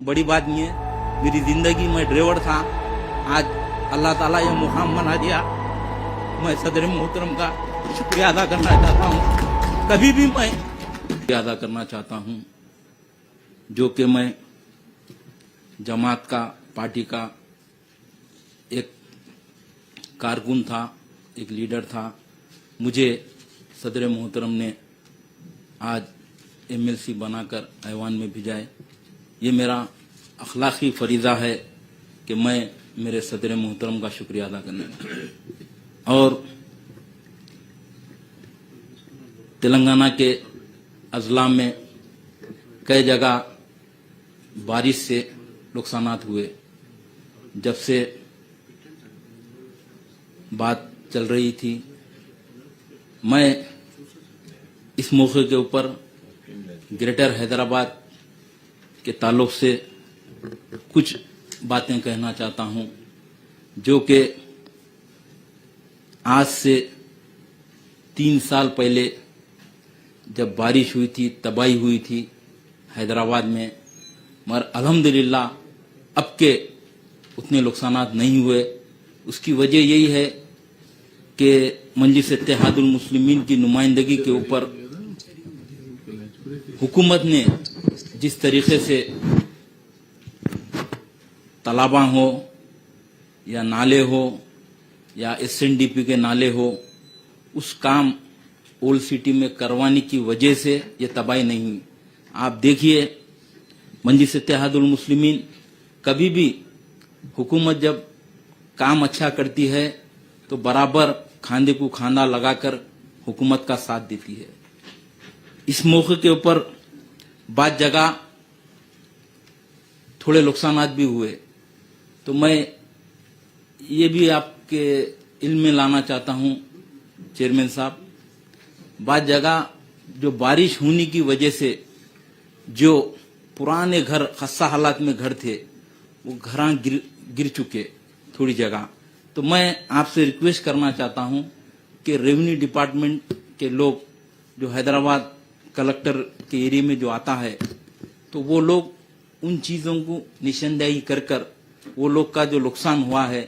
बड़ी बात नहीं है। मेरी जिंदगी में ड्राइवर था, आज अल्लाह ताला ये मुकाम बना दिया। मैं सदर मोहतरम का शुक्रिया अदा करना चाहता हूँ। कभी भी मैं शुक्रिया अदा करना चाहता हूँ, जो कि मैं जमात का, पार्टी का एक कारकुन था, एक लीडर था। मुझे सदर मोहतरम ने आज एमएलसी बनाकर ऐवान में भिजाए। ये मेरा अखलाकी फरीज़ा है कि मैं मेरे सदर मोहतरम का शुक्रिया अदा करने। और तेलंगाना के अजला में कई जगह बारिश से नुकसानात हुए। जब से बात चल रही थी, मैं इस मौके के ऊपर ग्रेटर हैदराबाद के ताल्लुक से कुछ बातें कहना चाहता हूं, जो कि आज से 3 साल पहले जब बारिश हुई थी, तबाही हुई थी हैदराबाद में, मगर अल्हम्दुलिल्लाह अब के उतने नुकसानात नहीं हुए। उसकी वजह यही है कि मजलिस इत्तेहादुल मुस्लिमीन की नुमाइंदगी के ऊपर हुकूमत ने जिस तरीके से तालाबा हो या नाले हो या एसएनडीपी के नाले हो, उस काम ओल्ड सिटी में करवाने की वजह से ये तबाही नहीं हुई। आप देखिए, मजलिस इत्तेहादुल मुस्लिमीन कभी भी हुकूमत जब काम अच्छा करती है तो बराबर खांदे को खांदा लगाकर हुकूमत का साथ देती है। इस मौके के ऊपर बाद जगह थोड़े नुकसानात भी हुए, तो मैं ये भी आपके इल्म में लाना चाहता हूं चेयरमैन साहब, बाद जगह जो बारिश होने की वजह से जो पुराने घर खस्ता हालात में घर थे, वो घर गिर चुके थोड़ी जगह। तो मैं आपसे रिक्वेस्ट करना चाहता हूं कि रेवेन्यू डिपार्टमेंट के लोग जो हैदराबाद कलेक्टर के एरिया में जो आता है, तो वो लोग उन चीजों को निशानदेही कर कर वो लोग का जो नुकसान हुआ है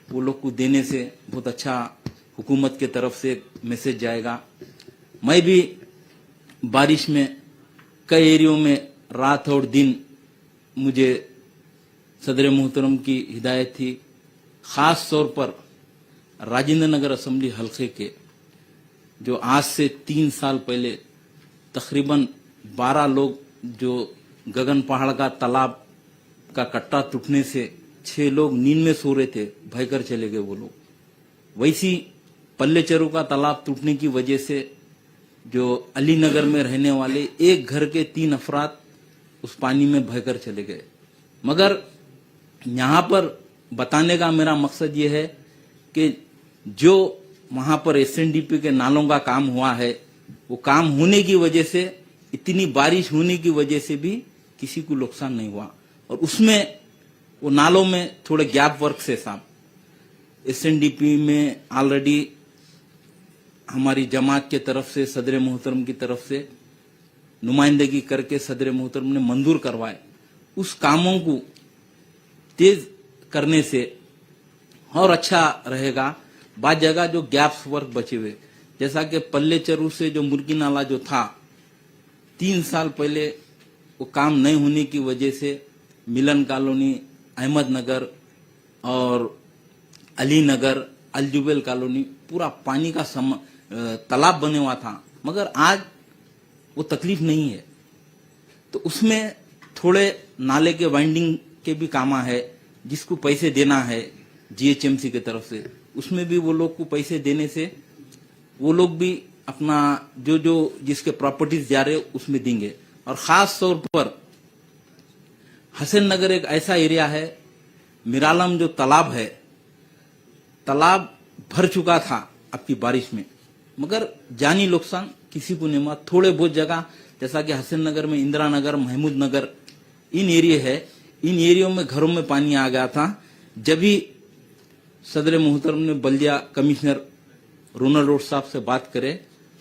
वो लोग को देने से बहुत अच्छा हुकूमत के तरफ से मैसेज जाएगा। मैं भी बारिश में कई एरियो में रात और दिन मुझे सदर मोहतरम की हिदायत थी, खास तौर पर राजेंद्र नगर असेंबली हल्के के जो आज से 3 साल पहले तकरीबन 12 लोग जो गगन पहाड़ का तालाब का कट्टा टूटने से 6 लोग नींद में सो रहे थे, भयकर चले गए वो लोग। वैसी पल्लेचरू का तालाब टूटने की वजह से जो अली नगर में रहने वाले एक घर के 3 अफराद उस पानी में भयकर चले गए। मगर यहाँ पर बताने का मेरा मकसद ये है कि जो वहां पर एसएनडीपी के नालों का काम हुआ है, वो काम होने की वजह से, इतनी बारिश होने की वजह से भी किसी को नुकसान नहीं हुआ। और उसमें वो नालों में थोड़े गैप वर्क से साहब एसएनडीपी में ऑलरेडी हमारी जमात के तरफ से, सदर मोहतरम की तरफ से नुमाइंदगी करके सदर मोहतरम ने मंजूर करवाए। उस कामों को तेज करने से और अच्छा रहेगा। बाद जगह जो गैप्स वर्क बचे हुए, जैसा कि पल्ले चरू से जो मुर्गी नाला जो था 3 साल पहले, वो काम नहीं होने की वजह से मिलन कॉलोनी, अहमद नगर और अली नगर, अलजुबेल कॉलोनी पूरा पानी का तालाब बने हुआ था। मगर आज वो तकलीफ नहीं है। तो उसमें थोड़े नाले के वाइंडिंग के भी काम है, जिसको पैसे देना है जीएचएमसी की तरफ से, उसमें भी वो लोग को पैसे देने से वो लोग भी अपना जो जो जिसके प्रॉपर्टीज जा रहे उसमें देंगे। और खास तौर पर हसन नगर एक ऐसा एरिया है, मिरालम जो तालाब है, तालाब भर चुका था आपकी बारिश में, मगर जानी नुकसान किसी को नहीं हुआ। थोड़े बहुत जगह जैसा कि हसन नगर में, इंदिरा नगर, महमूद नगर, इन एरिया है, इन एरियो में घरों में पानी आ गया था। जब भी सदर मोहतरम ने बल्दिया कमिश्नर रोनल रोड साहब से बात करे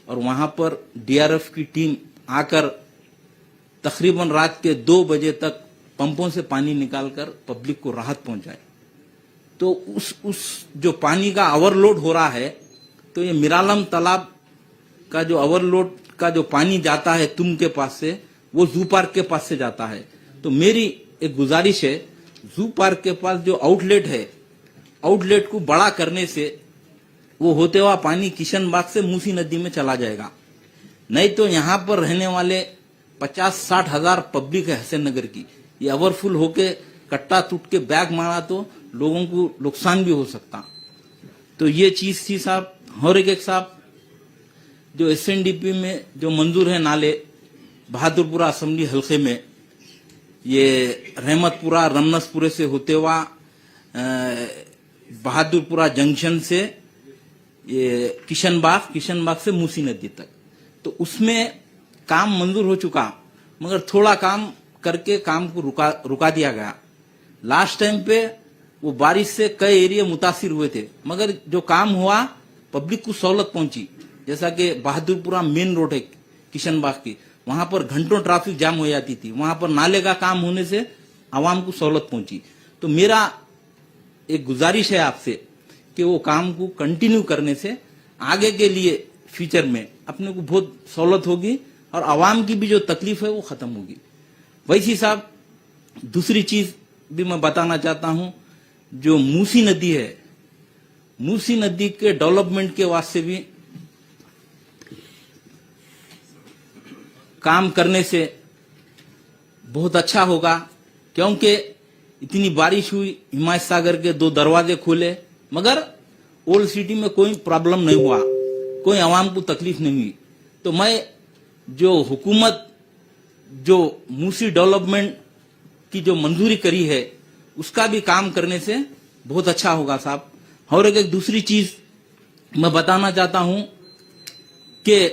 और वहां पर डीआरएफ की टीम आकर तकरीबन रात के 2 बजे तक पंपों से पानी निकालकर पब्लिक को राहत पहुंचाए। तो उस जो पानी का ओवरलोड हो रहा है, तो ये मिरालम तालाब का जो ओवरलोड का जो पानी जाता है तुम के पास से, वो जू पार्क के पास से जाता है। तो मेरी एक गुजारिश है, जू पार्क के पास जो आउटलेट है, आउटलेट को बड़ा करने से वो होते हुआ पानी किशनबाग से मूसी नदी में चला जाएगा। नहीं तो यहाँ पर रहने वाले 50-60 हजार पब्लिक है हसन नगर की, ये ओवरफुल होके कट्टा टूट के बैग मारा तो लोगों को नुकसान भी हो सकता। तो ये चीज थी साहब। और एक साहब, जो SNDP में जो मंजूर है नाले बहादुरपुरा असेंबली हल्के में, ये रहमतपुरा रमनसपुरे से होते हुआ बहादुरपुरा जंक्शन से ये किशनबाग से मूसी नदी तक, तो उसमें काम मंजूर हो चुका, मगर थोड़ा काम करके काम को रुका दिया गया। लास्ट टाइम पे वो बारिश से कई एरिया मुतासिर हुए थे, मगर जो काम हुआ पब्लिक को सहूलत पहुंची। जैसा कि बहादुरपुरा मेन रोड है किशनबाग की, वहां पर घंटों ट्रैफिक जाम हो जाती थी, वहां पर नाले का काम होने से आवाम को सहूलत पहुंची। तो मेरा एक गुजारिश है आपसे कि वो काम को कंटिन्यू करने से आगे के लिए फ्यूचर में अपने को बहुत सहूलत होगी और आवाम की भी जो तकलीफ है वो खत्म होगी। वैसी साहब दूसरी चीज भी मैं बताना चाहता हूं, जो मूसी नदी है, मूसी नदी के डेवलपमेंट के वास्ते भी काम करने से बहुत अच्छा होगा, क्योंकि इतनी बारिश हुई, हिमायत सागर के 2 दरवाजे खोले, मगर ओल्ड सिटी में कोई प्रॉब्लम नहीं हुआ, कोई आवाम को तकलीफ नहीं हुई। तो मैं जो हुकूमत जो मूसी डेवलपमेंट की जो मंजूरी करी है, उसका भी काम करने से बहुत अच्छा होगा साहब। और एक दूसरी चीज मैं बताना चाहता हूं कि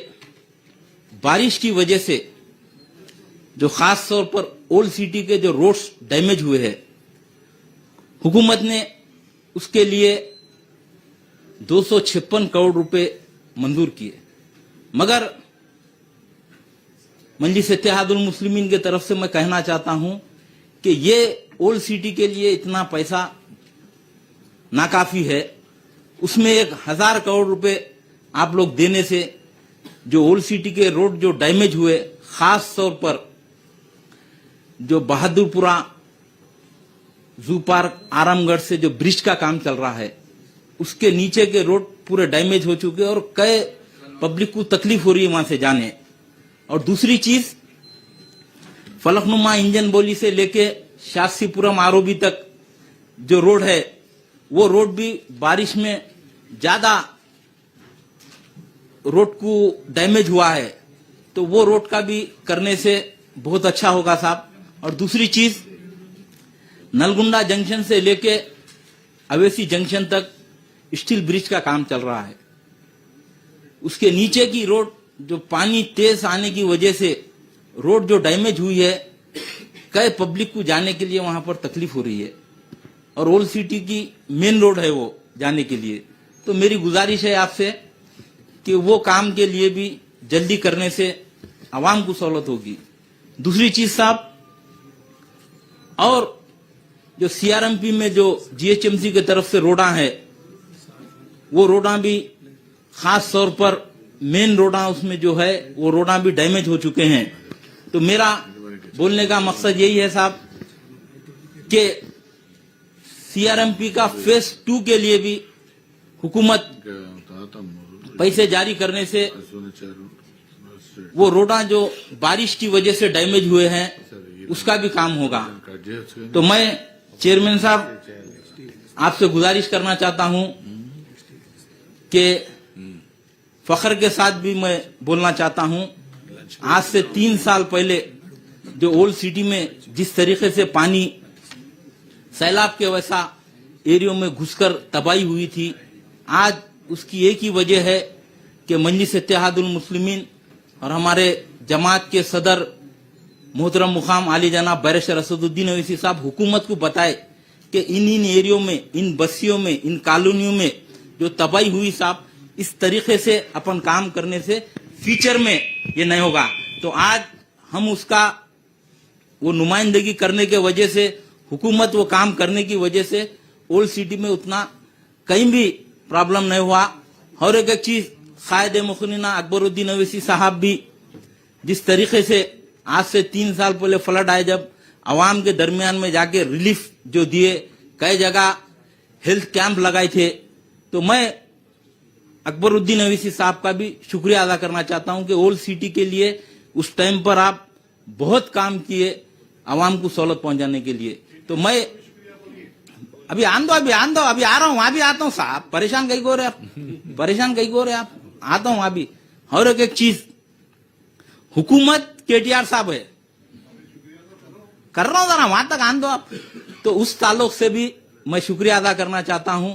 बारिश की वजह से जो खास तौर पर ओल्ड सिटी के जो रोड्स डैमेज हुए हैं, हुकूमत ने उसके लिए 256 करोड़ रुपए मंजूर किए, मगर मजलिस इत्तेहादुल मुस्लिमीन की तरफ से मैं कहना चाहता हूं कि ये ओल्ड सिटी के लिए इतना पैसा नाकाफी है। उसमें 1000 करोड़ रुपए आप लोग देने से जो ओल्ड सिटी के रोड जो डैमेज हुए, खास तौर पर जो बहादुरपुरा जू पार्क आरामगढ़ से जो ब्रिज का काम चल रहा है, उसके नीचे के रोड पूरे डैमेज हो चुके हैं और कई पब्लिक को तकलीफ हो रही है वहां से जाने। और दूसरी चीज, फलकनुमा इंजन बोली से लेके शास्त्रीपुरम आरोबी तक जो रोड है, वो रोड भी बारिश में ज्यादा रोड को डैमेज हुआ है, तो वो रोड का भी करने से बहुत अच्छा होगा साहब। और दूसरी चीज, नलगुंडा जंक्शन से लेके अवेसी जंक्शन तक स्टील ब्रिज का काम चल रहा है, उसके नीचे की रोड जो पानी तेज आने की वजह से रोड जो डैमेज हुई है, कई पब्लिक को जाने के लिए वहां पर तकलीफ हो रही है, और ओल्ड सिटी की मेन रोड है वो जाने के लिए। तो मेरी गुजारिश है आपसे कि वो काम के लिए भी जल्दी करने से आवाम को सहूलत होगी। दूसरी चीज साहब, और जो CRMP में जो GHMC की तरफ से रोडा है, वो रोडा भी खास तौर पर मेन रोडा उसमें जो है वो रोडा भी डैमेज हो चुके हैं। तो मेरा बोलने का मकसद यही है साहब कि CRMP का फेज 2 के लिए भी हुकूमत पैसे जारी करने से वो रोडा जो बारिश की वजह से डैमेज हुए हैं, उसका भी काम होगा। तो मैं चेयरमैन साहब आपसे गुजारिश करना चाहता हूं कि फख्र के साथ भी मैं बोलना चाहता हूं, आज से 3 साल पहले जो ओल्ड सिटी में जिस तरीके से पानी सैलाब के वैसा एरियो में घुसकर तबाही हुई थी, आज उसकी एक ही वजह है कि मजलिस इत्तेहादुल मुस्लिमीन और हमारे जमात के सदर मोहतरम मुकाम आली जनाब बैरिस्टर असदुद्दीन ओवैसी साहब हुकूमत को बताए कि इन एरियो में, इन बस्तियों में, इन कॉलोनियों में जो तबाही हुई साहब, इस तरीके से अपन काम करने से फ्यूचर में ये नहीं होगा। तो आज हम उसका वो नुमाइंदगी करने के वजह से, हुकूमत वो काम करने की वजह से ओल्ड सिटी में उतना कहीं भी प्रॉब्लम नहीं हुआ। और एक चीज, कायदे मुखनिना अकबरुद्दीन अवैसी साहब भी जिस तरीके से आज से 3 साल पहले फ्लड आए, जब आवाम के दरमियान में जाके रिलीफ जो दिए, कई जगह हेल्थ कैंप लगाए थे, तो मैं अकबरुद्दीन अवैसी साहब का भी शुक्रिया अदा करना चाहता हूं कि ओल्ड सिटी के लिए उस टाइम पर आप बहुत काम किए आवाम को सहूलत पहुंचाने के लिए। तो मैं अभी आन दो अभी आ रहा हूं, वहां भी आता हूं साहब, परेशान कहीं को रहे आप, परेशान कहीं को रहे आप, आता हूं अभी। और एक चीज, हुकूमत केटीआर साहब है, कर रहा हूं, जरा वहां तक आन दो आप। तो उस ताल्लुक से भी मैं शुक्रिया अदा करना चाहता हूं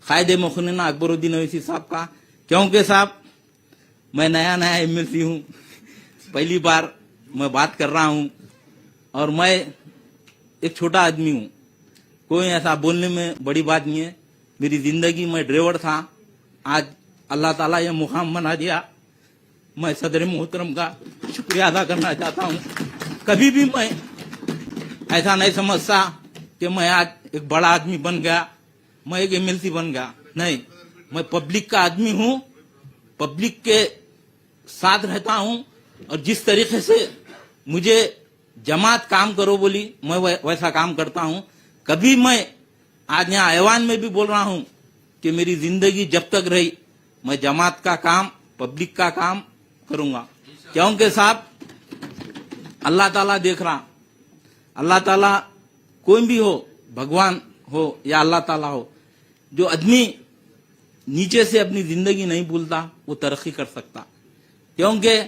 कायदे मुखनिना अकबरुद्दीन अवैसी साहब का, क्योंकि साहब मैं नया एमएलसी हूं, पहली बार मैं बात कर रहा हूं और मैं एक छोटा आदमी हूं, कोई ऐसा बोलने में बड़ी बात नहीं है। मेरी जिंदगी में ड्राइवर था, आज अल्लाह ताला ये मुकाम बना दिया। मैं सदर मोहतरम का शुक्रिया अदा करना चाहता हूं। कभी भी मैं ऐसा नहीं समझता कि मैं आज एक बड़ा आदमी बन गया, मैं एक एमएलसी बन गया, नहीं, मैं पब्लिक का आदमी हूं, पब्लिक के साथ रहता हूं और जिस तरीके से मुझे जमात काम करो बोली मैं वैसा काम करता हूं। कभी मैं आज यहाँ ऐवान में भी बोल रहा हूं कि मेरी जिंदगी जब तक रही मैं जमात का काम, पब्लिक का काम करूंगा, क्योंकि साहब अल्लाह ताला देख रहा, अल्लाह ताला कोई भी हो, भगवान हो या अल्लाह ताला हो, जो आदमी नीचे से अपनी जिंदगी नहीं भूलता वो तरक्की कर सकता। क्योंकि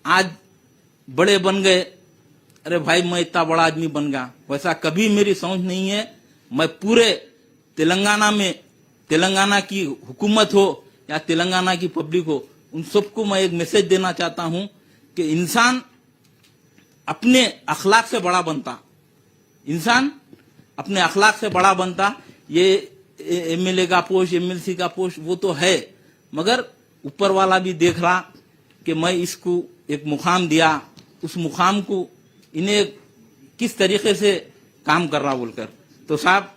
आज बड़े बन गए, अरे भाई मैं इतना बड़ा आदमी बन गया, वैसा कभी मेरी सोच नहीं है। मैं पूरे तेलंगाना में, तेलंगाना की हुकूमत हो या तेलंगाना की पब्लिक हो, उन सबको मैं एक मैसेज देना चाहता हूं कि इंसान अपने अखलाक से बड़ा बनता, इंसान अपने अखलाक से बड़ा बनता। ये एमएलए का पोस्ट, एमएलसी का पोस्ट वो तो है, मगर ऊपर वाला भी देख रहा कि मैं इसको एक मुकाम दिया, उस मुकाम को इन्हें किस तरीके से काम कर रहा बोलकर। तो साहब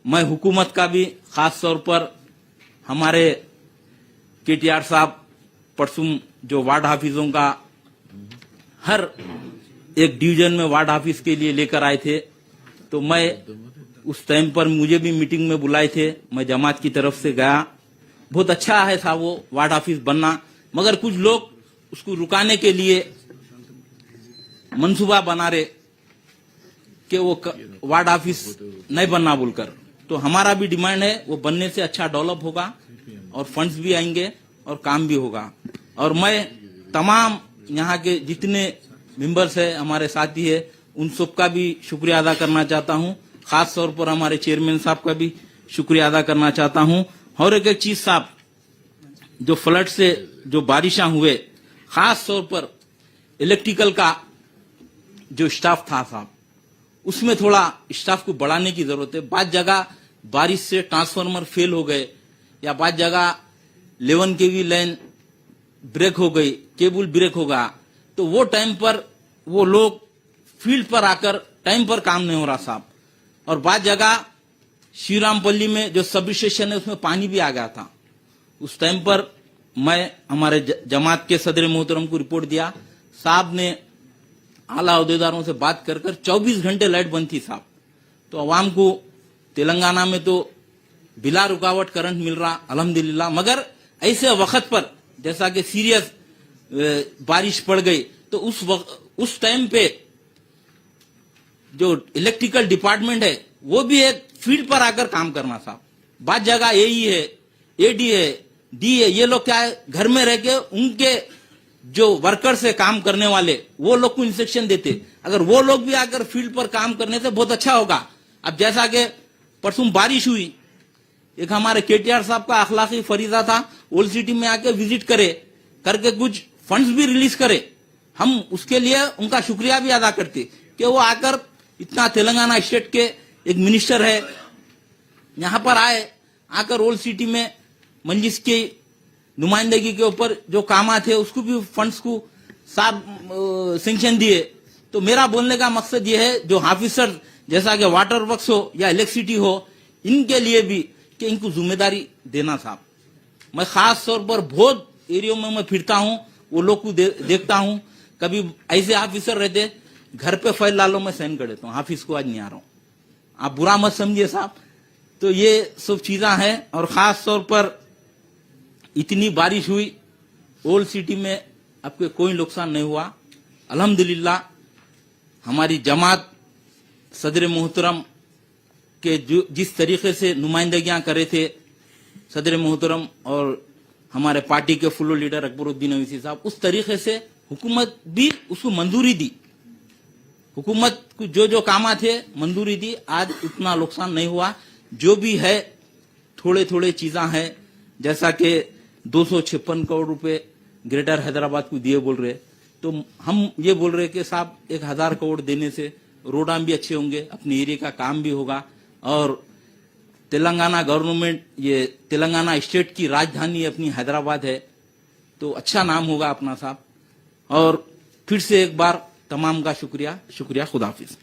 मैं हुकूमत का भी खास तौर पर हमारे केटीआर साहब परसों जो वार्ड हाफिजों का हर एक डिवीजन में वार्ड हाफिज के लिए लेकर आए थे, तो मैं उस टाइम पर मुझे भी मीटिंग में बुलाए थे, मैं जमात की तरफ से गया। बहुत अच्छा है साहब वो वार्ड हाफिज बनना, मगर कुछ लोग उसको रुकाने के लिए मंसूबा बना रहे कि वो वार्ड ऑफिस नहीं बनना बोलकर। तो हमारा भी डिमांड है वो बनने से अच्छा डेवलप होगा और फंड्स भी आएंगे और काम भी होगा। और मैं तमाम यहाँ के जितने मेंबर्स है, हमारे साथी है, उन सबका भी शुक्रिया अदा करना चाहता हूँ। खास तौर पर हमारे चेयरमैन साहब का भी शुक्रिया अदा करना चाहता हूँ। और एक चीज साहब, जो फ्लड से जो बारिशां हुए, खास तौर पर इलेक्ट्रिकल का जो स्टाफ था साहब, उसमें थोड़ा स्टाफ को बढ़ाने की जरूरत है। बाद जगह बारिश से ट्रांसफार्मर फेल हो गए या बाद जगह 11 केवी लाइन ब्रेक हो गई, केबल ब्रेक हो गया, तो वो टाइम पर वो लोग फील्ड पर आकर टाइम पर काम नहीं हो रहा साहब। और बाद जगह श्रीरामपल्ली में जो सब स्टेशन है उसमें पानी भी आ गया था। उस टाइम पर मैं हमारे जमात के सदर मोहतरम को रिपोर्ट दिया, साहब ने आला अहदेदारों से बात कर 24 घंटे लाइट बंद थी साहब। तो अवाम को तेलंगाना में तो बिला रुकावट करंट मिल रहा अल्हम्दुलिल्लाह, मगर ऐसे वक्त पर जैसा कि सीरियस बारिश पड़ गई तो उस टाइम पे जो इलेक्ट्रिकल डिपार्टमेंट है वो भी एक फील्ड पर आकर काम करना साहब। बाद जगह एई है, एडी है, डी है, ये लोग क्या है घर में रह के उनके जो वर्कर से काम करने वाले वो लोग को इंस्ट्रक्शन देते। अगर वो लोग भी आकर फील्ड पर काम करने से बहुत अच्छा होगा। अब जैसा कि परसों बारिश हुई, एक हमारे केटीआर साहब का अखलाकी फरीजा था ओल्ड सिटी में आके विजिट करे, करके कुछ फंड्स भी रिलीज करे। हम उसके लिए उनका शुक्रिया भी अदा करते कि वो आकर इतना तेलंगाना स्टेट के एक मिनिस्टर है यहाँ पर आए, आकर ओल्ड सिटी में मंजिस की नुमाइंदगी के ऊपर जो काम थे उसको भी फंड्स को साहब सैंक्शन दिए। तो मेरा बोलने का मकसद यह है, जो ऑफिसर जैसा कि वाटर वर्क्स हो या इलेक्ट्रिसिटी हो, इनके लिए भी कि इनको जिम्मेदारी देना साहब। मैं खास तौर पर बहुत एरियो में मैं फिरता हूं, वो लोग को देखता हूं, कभी ऐसे ऑफिसर रहते घर पे फाइल डालो मैं साइन कर देता हूं, ऑफिस को आज नहीं आ रहा हूं, आप बुरा मत समझिए साहब। तो ये सब चीजें हैं। और खास तौर पर इतनी बारिश हुई, ओल्ड सिटी में आपके कोई नुकसान नहीं हुआ अल्हम्दुलिल्लाह। हमारी जमात सदर मोहतरम के जो जिस तरीके से नुमाइंदगियां करे थे सदर मोहतरम और हमारे पार्टी के फुल्लो लीडर अकबरुद्दीन ओवैसी साहब, उस तरीके से हुकूमत भी उसको मंजूरी दी, हुकूमत को जो जो काम थे मंजूरी दी, आज उतना नुकसान नहीं हुआ। जो भी है थोड़े थोड़े चीजें हैं, जैसा कि 256 करोड़ रुपए ग्रेटर हैदराबाद को दिए बोल रहे, तो हम ये बोल रहे कि साहब 1000 करोड़ देने से रोडां भी अच्छे होंगे, अपने एरिया का काम भी होगा, और तेलंगाना गवर्नमेंट, ये तेलंगाना स्टेट की राजधानी अपनी हैदराबाद है, तो अच्छा नाम होगा अपना साहब। और फिर से एक बार तमाम का शुक्रिया, खुदा हाफिज।